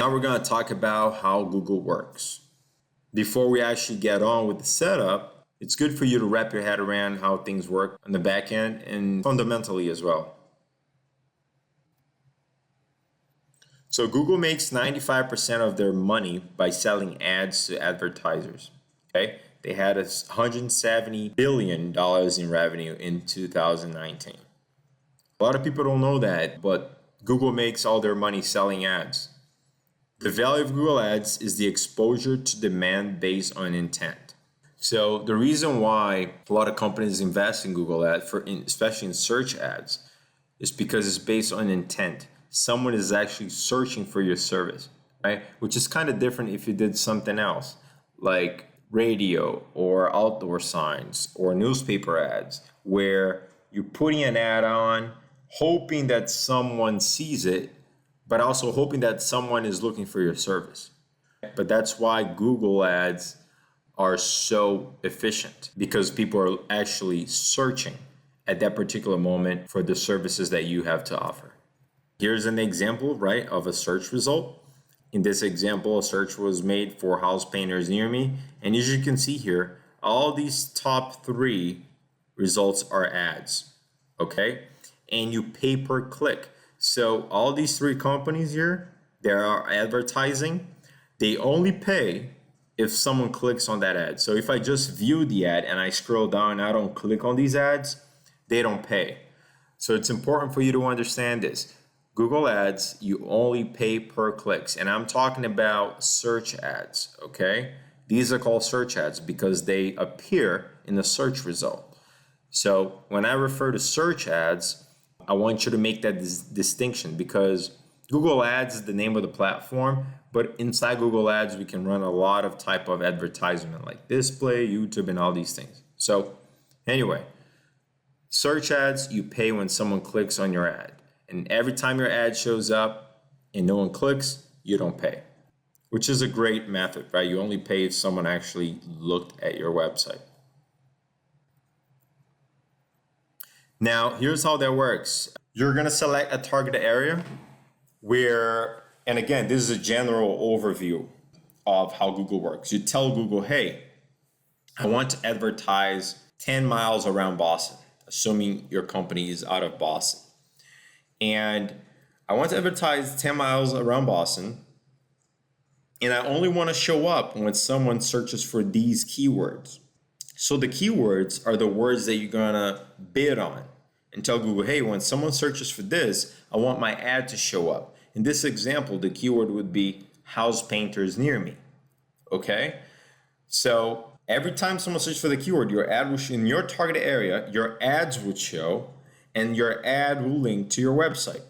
Now we're going to talk about how Google works. Before we actually get on with the setup, it's good for you to wrap your head around how things work on the back end and fundamentally as well. So Google makes 95% of their money by selling ads to advertisers. Okay? They had $170 billion in revenue in 2019. A lot of people don't know that, but Google makes all their money selling ads. The value of Google Ads is the exposure to demand based on intent. So the reason why a lot of companies invest in Google Ads, especially in search ads, is because it's based on intent. Someone is actually searching for your service, right? Which is kind of different if you did something else, like radio or outdoor signs or newspaper ads, where you're putting an ad on, hoping that someone sees it, but also hoping that someone is looking for your service. But that's why Google Ads are so efficient, because people are actually searching at that particular moment for the services that you have to offer. Here's an example, right, of a search result. In this example, a search was made for house painters near me. And as you can see here, all these top 3 results are ads, okay? And you pay per click. So all these 3 companies here, they are advertising. They only pay if someone clicks on that ad. So if I just view the ad and I scroll down and I don't click on these ads, they don't pay. So it's important for you to understand this. Google Ads, you only pay per clicks. And I'm talking about search ads, okay? These are called search ads because they appear in the search result. So when I refer to search ads, I want you to make that distinction, because Google Ads is the name of the platform, but inside Google Ads, we can run a lot of type of advertisement like display, YouTube, and all these things. So anyway, search ads, you pay when someone clicks on your ad. And every time your ad shows up and no one clicks, you don't pay, which is a great method, right? You only pay if someone actually looked at your website. Now, here's how that works. You're going to select a target area where, and again, this is a general overview of how Google works. You tell Google, hey, I want to advertise 10 miles around Boston, assuming your company is out of Boston. And I want to advertise 10 miles around Boston, and I only want to show up when someone searches for these keywords. So the keywords are the words that you're going to bid on, and tell Google, hey, when someone searches for this, I want my ad to show up. In this example, the keyword would be house painters near me, okay? So every time someone searches for the keyword, your ad will show in your target area, your ads would show, and your ad will link to your website,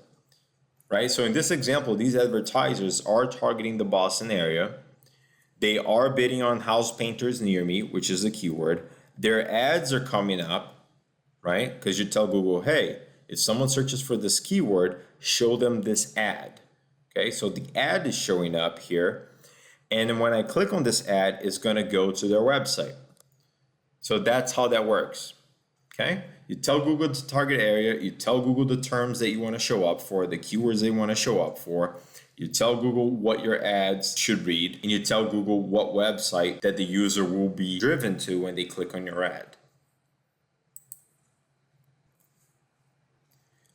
right? So in this example, these advertisers are targeting the Boston area. They are bidding on house painters near me, which is a keyword. Their ads are coming up, right? Because you tell Google, hey, if someone searches for this keyword, show them this ad. Okay, so the ad is showing up here. And then when I click on this ad, it's going to go to their website. So that's how that works. Okay, you tell Google the target area, you tell Google the terms that you want to show up for, the keywords they want to show up for. You tell Google what your ads should read, and you tell Google what website that the user will be driven to when they click on your ad.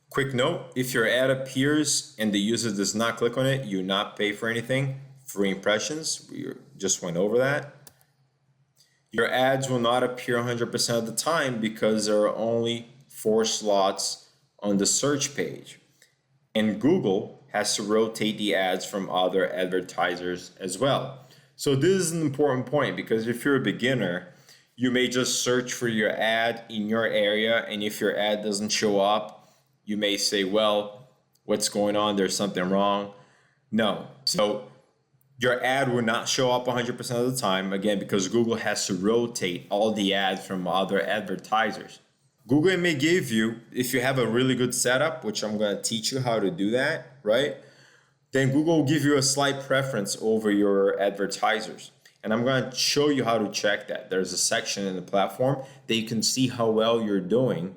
Quick note, if your ad appears and the user does not click on it, you not pay for anything. Free impressions, we just went over that. Your ads will not appear 100% of the time because there are only 4 slots on the search page. And Google has to rotate the ads from other advertisers as well. So this is an important point, because if you're a beginner, you may just search for your ad in your area, and if your ad doesn't show up, you may say, well, what's going on? There's something wrong. No. So your ad will not show up 100% of the time, again, because Google has to rotate all the ads from other advertisers. Google may give you, if you have a really good setup, which I'm going to teach you how to do that, right? Then Google will give you a slight preference over your advertisers. And I'm going to show you how to check that. There's a section in the platform that you can see how well you're doing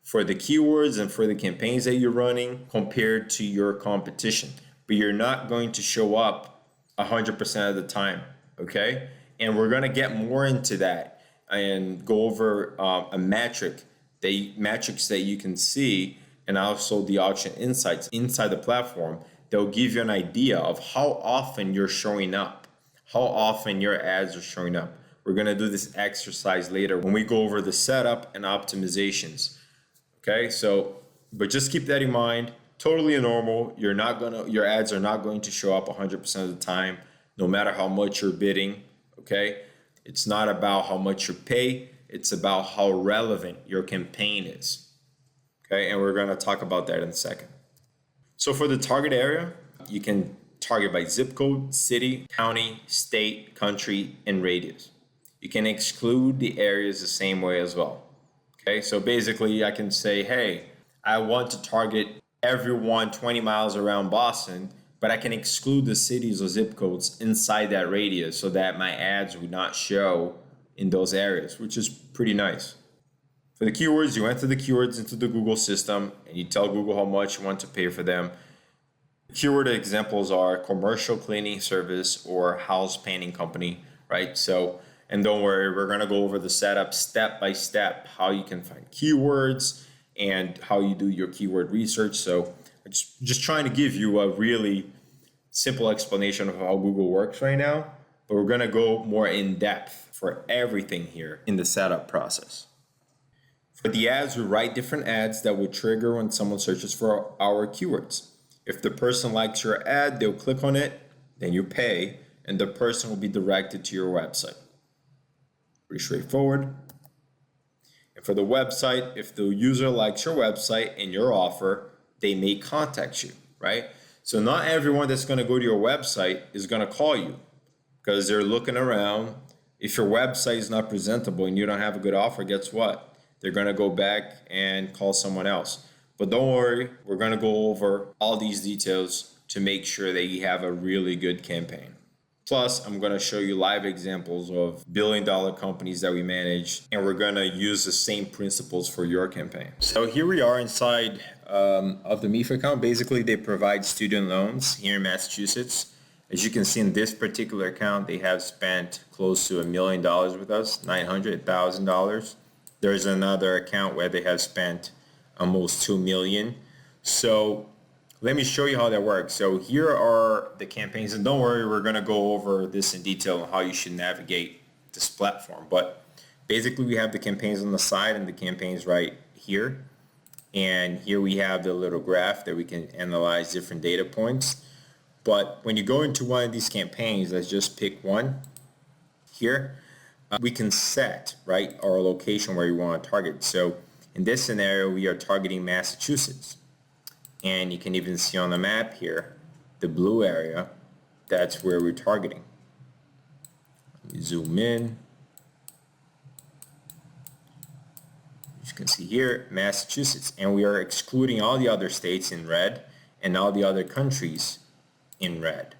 for the keywords and for the campaigns that you're running compared to your competition. but you're not going to show up 100% of the time, okay? And we're gonna get more into that and go over a metrics that you can see, and also the auction insights inside the platform. They'll give you an idea of how often you're showing up, how often your ads are showing up. We're gonna do this exercise later when we go over the setup and optimizations. Okay, so, but just keep that in mind. Totally normal. Your ads are not going to show up 100% of the time, no matter how much you're bidding. Okay, it's not about how much you pay, it's about how relevant your campaign is. Okay, and we're going to talk about that in a second. So for the target area, you can target by zip code, city, county, state, country, and radius. You can exclude the areas the same way as well. Okay, so basically I can say, hey, I want to target everyone 20 miles around Boston, but I can exclude the cities or zip codes inside that radius so that my ads would not show in those areas, which is pretty nice. For the keywords, you enter the keywords into the Google system and you tell Google how much you want to pay for them. Keyword examples are commercial cleaning service or house painting company, right? So, and don't worry, we're gonna go over the setup step by step, how you can find keywords and how you do your keyword research. So I'm just trying to give you a really simple explanation of how Google works right now, but we're gonna go more in depth for everything here in the setup process. For the ads, we write different ads that will trigger when someone searches for our keywords. If the person likes your ad, they'll click on it, then you pay, and the person will be directed to your website. Pretty straightforward. And for the website, if the user likes your website and your offer, they may contact you, right? So not everyone that's going to go to your website is going to call you because they're looking around. If your website is not presentable and you don't have a good offer, guess what? They're going to go back and call someone else. But don't worry, we're going to go over all these details to make sure that you have a really good campaign. Plus, I'm going to show you live examples of billion-dollar companies that we manage, and we're going to use the same principles for your campaign. So here we are inside of the MEF account. Basically, they provide student loans here in Massachusetts. As you can see in this particular account, they have spent close to $1 million with us, $900,000. There's another account where they have spent almost $2 million. So let me show you how that works. So here are the campaigns, and don't worry, we're going to go over this in detail on how you should navigate this platform. But basically, we have the campaigns on the side and the campaigns right here. And here we have the little graph that we can analyze different data points. But when you go into one of these campaigns, let's just pick one here. We can set, right, our location where you want to target. So in this scenario, we are targeting Massachusetts. And you can even see on the map here, the blue area, that's where we're targeting. Let me zoom in. As you can see here, Massachusetts. And we are excluding all the other states in red and all the other countries in red,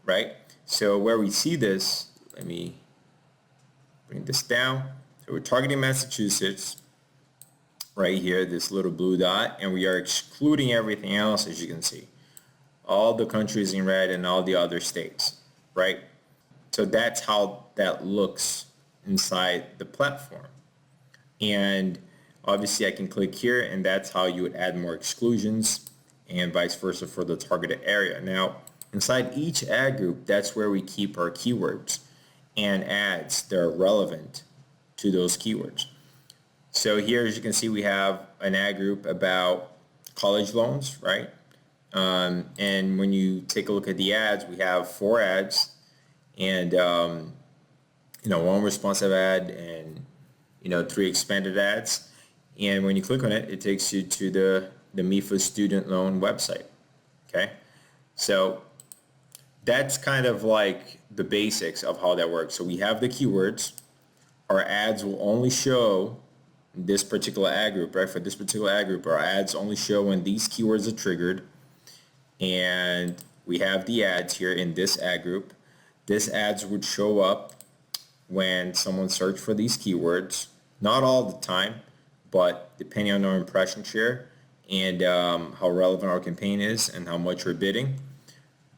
right? So where we see this, let me bring this down. So we're targeting Massachusetts right here, this little blue dot, and we are excluding everything else, as you can see. All the countries in red and all the other states, right? So that's how that looks inside the platform. And obviously I can click here, and that's how you would add more exclusions and vice versa for the targeted area. Now, inside each ad group, that's where we keep our keywords and ads that are relevant to those keywords. So here, as you can see, we have an ad group about college loans, right? And when you take a look at the ads, we have 4 ads and, 1 responsive ad and, 3 expanded ads. And when you click on it, it takes you to the MEFA student loan website, okay? So that's kind of like the basics of how that works. So we have the keywords. Our ads will only show this particular ad group, right? For this particular ad group, our ads only show when these keywords are triggered. And we have the ads here in this ad group. This ads would show up when someone searched for these keywords. Not all the time, but depending on our impression share and how relevant our campaign is and how much we're bidding.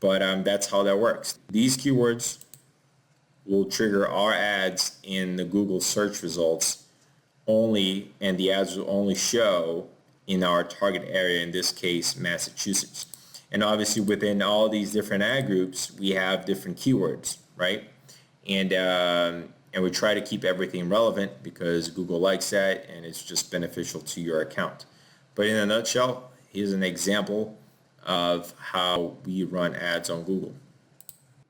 but that's how that works. These keywords will trigger our ads in the Google search results only, and the ads will only show in our target area, in this case Massachusetts. And obviously within all these different ad groups we have different keywords, right? And we try to keep everything relevant because Google likes that, and it's just beneficial to your account. But in a nutshell, here's an example of how we run ads on Google.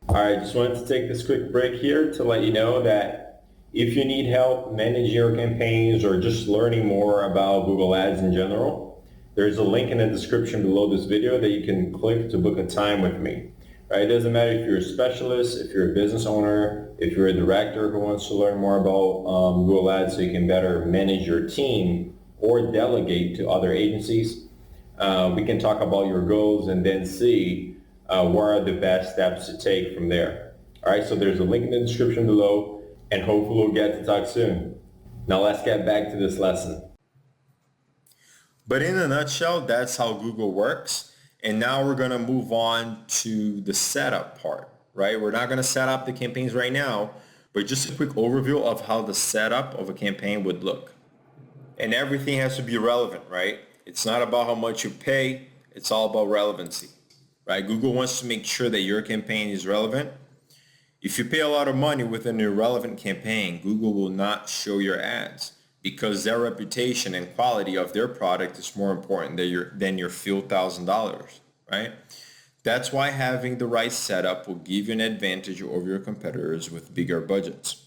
All right, just wanted to take this quick break here to let you know that if you need help managing your campaigns or just learning more about Google Ads in general, there's a link in the description below this video that you can click to book a time with me. Right? It doesn't matter if you're a specialist, if you're a business owner, if you're a director who wants to learn more about Google Ads so you can better manage your team or delegate to other agencies. We can talk about your goals and then see what are the best steps to take from there. All right, so there's a link in the description below, and hopefully we'll get to talk soon. Now let's get back to this lesson. But in a nutshell, that's how Google works. And now we're going to move on to the setup part, right? We're not going to set up the campaigns right now, but just a quick overview of how the setup of a campaign would look. And everything has to be relevant, right? It's not about how much you pay. It's all about relevancy, right? Google wants to make sure that your campaign is relevant. If you pay a lot of money with an irrelevant campaign, Google will not show your ads because their reputation and quality of their product is more important than your few $1,000s, right? That's why having the right setup will give you an advantage over your competitors with bigger budgets.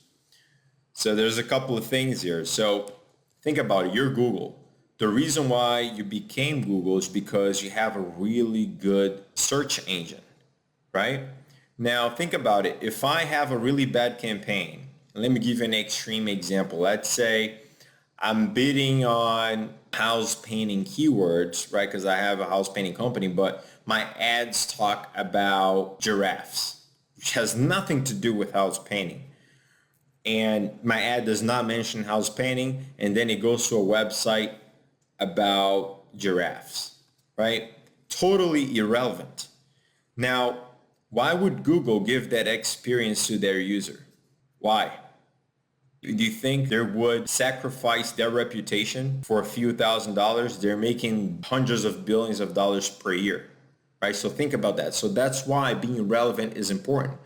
So there's a couple of things here. So think about it. You're Google. The reason why you became Google is because you have a really good search engine, right? Now think about it. If I have a really bad campaign, and let me give you an extreme example. Let's say I'm bidding on house painting keywords, right? Because I have a house painting company, but my ads talk about giraffes, which has nothing to do with house painting. And my ad does not mention house painting, and then it goes to a website about giraffes, right? Totally irrelevant. Now, why would Google give that experience to their user? Why? Do you think they would sacrifice their reputation for a few $1,000s? They're making hundreds of billions of dollars per year, right? So think about that. So that's why being relevant is important.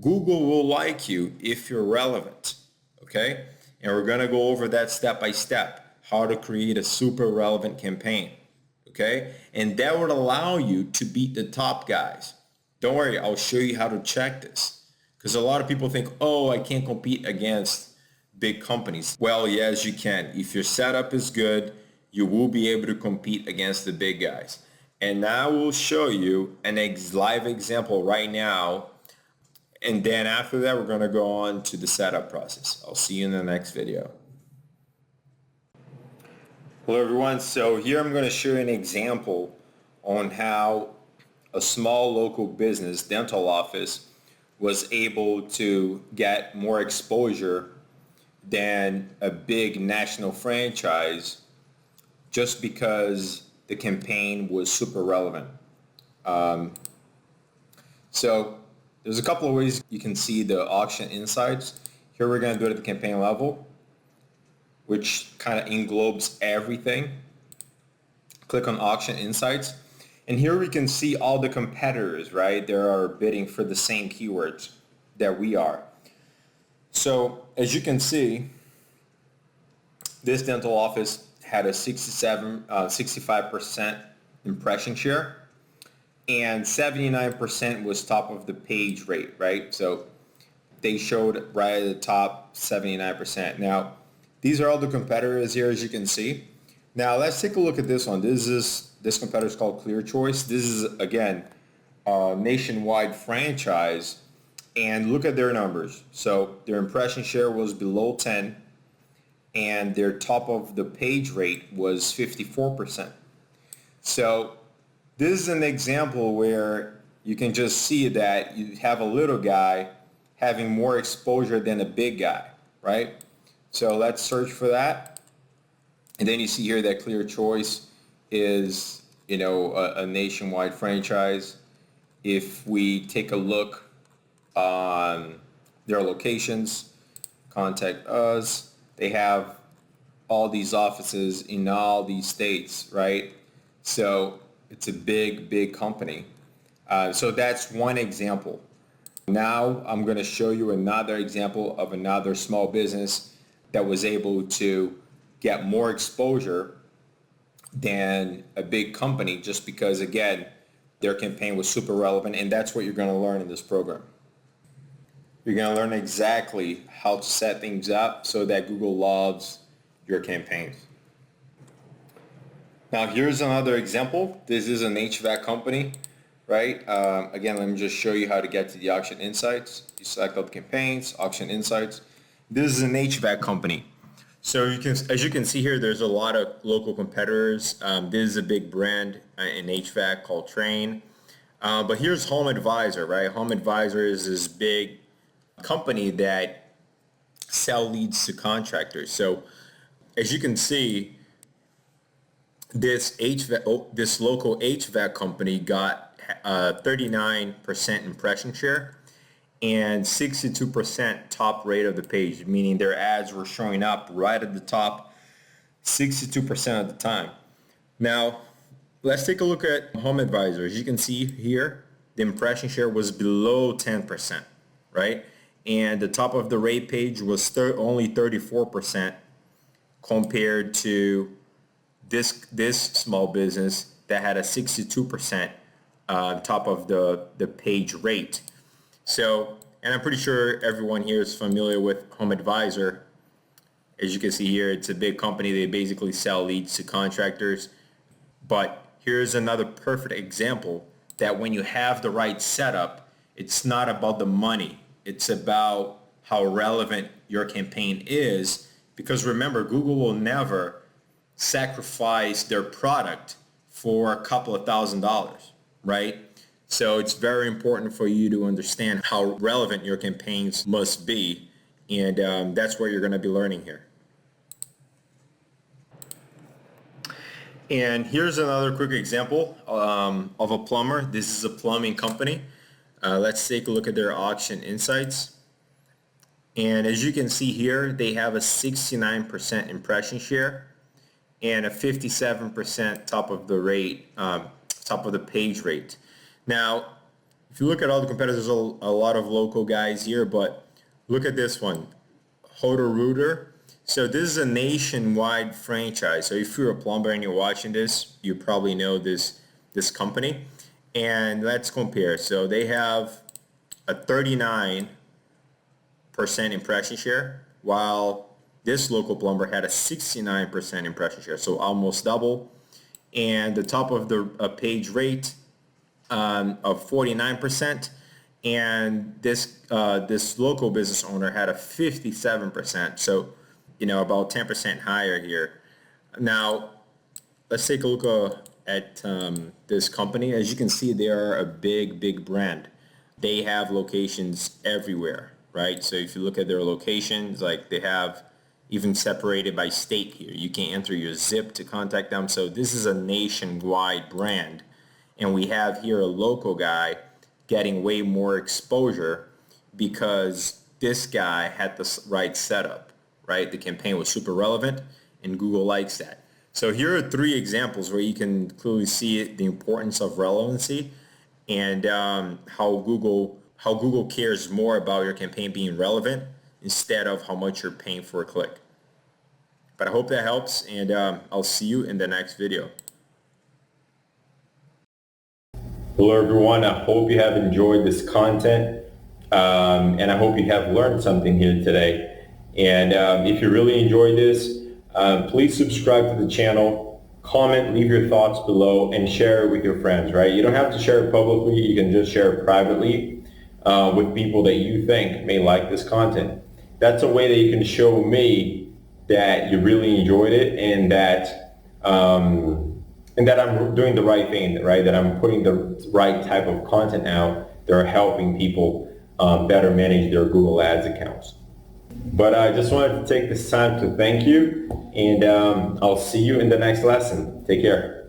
Google will like you if you're relevant, okay? And we're going to go over that step by step, how to create a super relevant campaign, okay? And that would allow you to beat the top guys. Don't worry, I'll show you how to check this. Because a lot of people think, oh, I can't compete against big companies. Well, yes, you can. If your setup is good, you will be able to compete against the big guys. And now we'll show you an live example right now. And then after that, we're going to go on to the setup process. I'll see you in the next video. Hello, everyone. So here I'm going to show you an example on how a small local business dental office was able to get more exposure than a big national franchise just because the campaign was super relevant. So there's a couple of ways you can see the auction insights. Here we're going to do it at the campaign level, which kind of englobes everything. Click on auction insights. And here we can see all the competitors, right? They are bidding for the same keywords that we are. So as you can see, this dental office had a 65% impression share, and 79% was top of the page rate, right? So they showed right at the top 79%. Now, these are all the competitors here, as you can see. Now let's take a look at this one. This competitor is called ClearChoice. This is, again, a nationwide franchise. And look at their numbers. So their impression share was below 10, and their top of the page rate was 54%. So this is an example where you can just see that you have a little guy having more exposure than a big guy, right? So let's search for that. And then you see here that ClearChoice is, a nationwide franchise. if we take a look on their locations, contact us, they have all these offices in all these states, right? So it's a big company. So that's one example. Now I'm going to show you another example of another small business that was able to get more exposure than a big company just because, again, their campaign was super relevant, and that's what you're going to learn in this program. You're going to learn exactly how to set things up so that Google loves your campaigns. Now here's another example. This is an HVAC company, right? Again, let me just show you how to get to the auction insights. You select all the campaigns, auction insights. This is an HVAC company. So as you can see here, there's a lot of local competitors. This is a big brand in HVAC called Trane. But here's Home Advisor, right? Home Advisor is this big company that sell leads to contractors. So as you can see, this local HVAC company got 39% impression share and 62% top rate of the page, meaning their ads were showing up right at the top 62% of the time. Now, let's take a look at Home Advisor. As you can see here, the impression share was below 10%, right? And the top of the rate page was only 34% compared to this small business that had a 62% top of the page rate. So, and I'm pretty sure everyone here is familiar with Home Advisor. As you can see here, it's a big company. They basically sell leads to contractors. But here's another perfect example that when you have the right setup, it's not about the money. It's about how relevant your campaign is. Because remember, Google will never sacrifice their product for a couple of $1,000s, right? So it's very important for you to understand how relevant your campaigns must be, and that's what you're going to be learning here. And here's another quick example of a plumber. This is a plumbing company. Let's take a look at their auction insights. And as you can see here, they have a 69% impression share and a 57% top of the rate, top of the page rate. Now, if you look at all the competitors, there's a lot of local guys here, but look at this one, Roto-Rooter. So this is a nationwide franchise. So if you're a plumber and you're watching this, you probably know this company. And let's compare. So they have a 39% impression share, while this local plumber had a 69% impression share, so almost double. And the top of the page rate of 49%, and this local business owner had a 57%, so about 10% higher here. Now let's take a look at this company. As you can see, they are a big brand. They have locations everywhere, right? So if you look at their locations, like they have even separated by state here. You can enter your zip to contact them. So this is a nationwide brand. And we have here a local guy getting way more exposure because this guy had the right setup, right? The campaign was super relevant and Google likes that. So here are 3 examples where you can clearly see the importance of relevancy and how Google cares more about your campaign being relevant instead of how much you're paying for a click. But I hope that helps, and I'll see you in the next video. Hello everyone, I hope you have enjoyed this content and I hope you have learned something here today. And if you really enjoyed this, please subscribe to the channel, comment, leave your thoughts below, and share it with your friends, right? You don't have to share it publicly, you can just share it privately with people that you think may like this content. That's a way that you can show me that you really enjoyed it and that I'm doing the right thing, right? That I'm putting the right type of content out that are helping people better manage their Google Ads accounts. But I just wanted to take this time to thank you, and I'll see you in the next lesson. Take care.